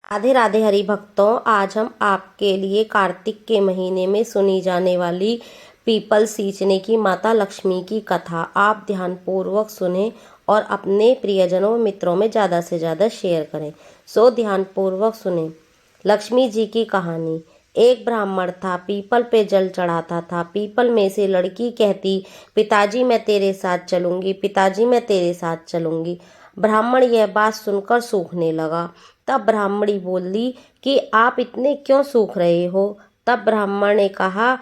राधे राधे हरि भक्तों, आज हम आपके लिए कार्तिक के महीने में सुनी जाने वाली पीपल सींचने की माता लक्ष्मी की कथा आप ध्यानपूर्वक सुने और अपने प्रियजनों व मित्रों में ज़्यादा से ज़्यादा शेयर करें। सो ध्यानपूर्वक सुने। लक्ष्मी जी की कहानी। एक ब्राह्मण था, पीपल पे जल चढ़ाता था। पीपल में से लड़की कहती, पिताजी मैं तेरे साथ चलूंगी, पिताजी मैं तेरे साथ चलूंगी। ब्राह्मण यह बात सुनकर सूखने लगा। तब ब्राह्मणी बोली कि आप इतने क्यों सूख रहे हो। तब ब्राह्मण ने कहा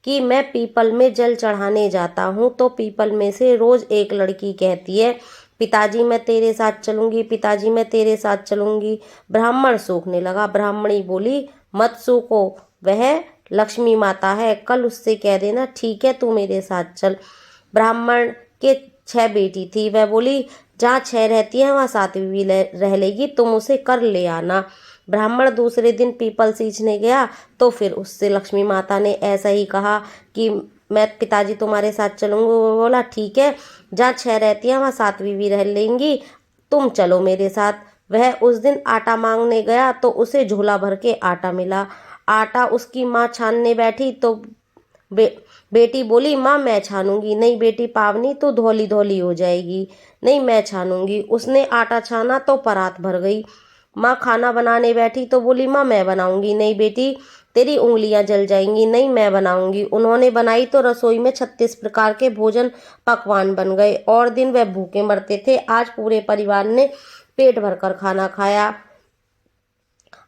कि मैं पीपल में जल चढ़ाने जाता हूँ तो पीपल में से रोज एक लड़की कहती है, पिताजी मैं तेरे साथ चलूंगी, पिताजी मैं तेरे साथ चलूंगी। ब्राह्मण सूखने लगा। ब्राह्मणी बोली, मत सूखो, वह लक्ष्मी माता है, कल उससे कह देना ठीक है तू मेरे साथ चल। ब्राह्मण के 6 बेटी थी। वह बोली, जहाँ 6 रहती है वहाँ 7वीं भी रह लेगी, तुम उसे कर ले आना। ब्राह्मण दूसरे दिन पीपल सींचने गया तो फिर उससे लक्ष्मी माता ने ऐसा ही कहा कि मैं पिताजी तुम्हारे साथ चलूंगी। वो बोला ठीक है, जहाँ 6 रहती है वहाँ 7वीं भी रह लेंगी, तुम चलो मेरे साथ। वह उस दिन आटा मांगने गया तो उसे झोला भर के आटा मिला। आटा उसकी माँ छानने बैठी तो बेटी बोली, माँ मैं छानूंगी। नहीं बेटी पावनी, तो धौली धौली हो जाएगी। नहीं मैं छानूंगी। उसने आटा छाना तो परात भर गई। माँ खाना बनाने बैठी तो बोली, माँ मैं बनाऊंगी। नहीं बेटी तेरी उंगलियां जल जाएंगी। नहीं मैं बनाऊंगी। उन्होंने बनाई तो रसोई में 36 प्रकार के भोजन पकवान बन गए और दिन वह भूखे मरते थे। आज पूरे परिवार ने पेट भरकर खाना खाया।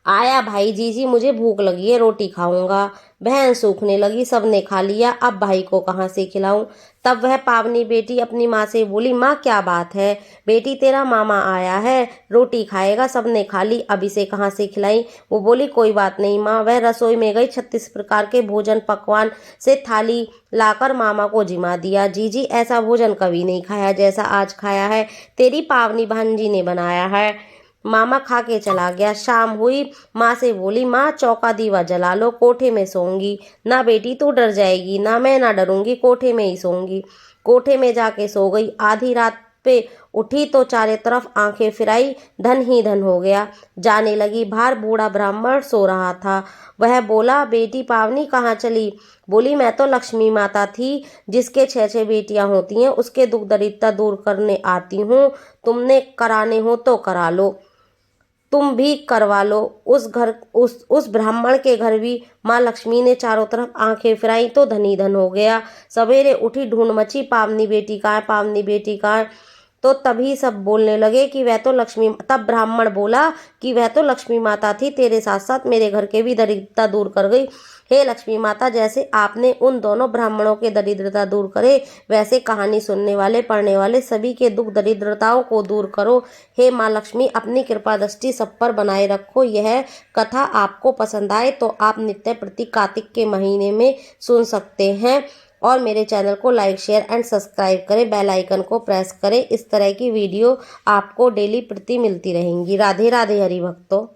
आया भाई, जीजी मुझे भूख लगी है, रोटी खाऊंगा। बहन सूखने लगी, सबने खा लिया, अब भाई को कहाँ से खिलाऊं। तब वह पावनी बेटी अपनी माँ से बोली, माँ क्या बात है, बेटी तेरा मामा आया है, रोटी खाएगा, सबने खा ली, अब इसे कहाँ से खिलाई। वो बोली, कोई बात नहीं माँ। वह रसोई में गई, 36 प्रकार के भोजन पकवान से थाली लाकर मामा को जिमा दिया। जीजी ऐसा भोजन कभी नहीं खाया जैसा आज खाया है, तेरी पावनी भांजी ने बनाया है। मामा खा के चला गया। शाम हुई, माँ से बोली, माँ चौका दीवा जला लो, कोठे में सोऊंगी। ना बेटी तू डर जाएगी। ना मैं ना डरूंगी, कोठे में ही सोऊंगी। कोठे में जाके सो गई। आधी रात पे उठी तो चारों तरफ आंखें फिराई, धन ही धन हो गया। जाने लगी बाहर। बूढ़ा ब्राह्मण सो रहा था। वह बोला, बेटी पावनी कहाँ चली। बोली, मैं तो लक्ष्मी माता थी, जिसके 6 बेटियां होती हैं उसके दुख दरिद्रता दूर करने आती हूँ। तुमने कराने हो तो करा लो, तुम भी करवा लो। उस ब्राह्मण के घर भी माँ लक्ष्मी ने चारों तरफ आंखें फिराई तो धनी धन हो गया। सवेरे उठी, ढूंढ मची, पावनी बेटी कहाँ है, पावनी बेटी कहाँ है। तो तभी सब बोलने लगे कि वह तो लक्ष्मी। तब ब्राह्मण बोला कि वह तो लक्ष्मी माता थी, तेरे साथ साथ मेरे घर के भी दरिद्रता दूर कर गई। हे लक्ष्मी माता, जैसे आपने उन दोनों ब्राह्मणों के दरिद्रता दूर करे, वैसे कहानी सुनने वाले पढ़ने वाले सभी के दुख दरिद्रताओं को दूर करो। हे माँ लक्ष्मी, अपनी कृपा दृष्टि सब पर बनाए रखो। यह कथा आपको पसंद आए तो आप नित्य प्रति कार्तिक के महीने में सुन सकते हैं। और मेरे चैनल को लाइक शेयर एंड सब्सक्राइब करें, बेल आइकन को प्रेस करें। इस तरह की वीडियो आपको डेली प्रति मिलती रहेंगी। राधे राधे हरि भक्तों।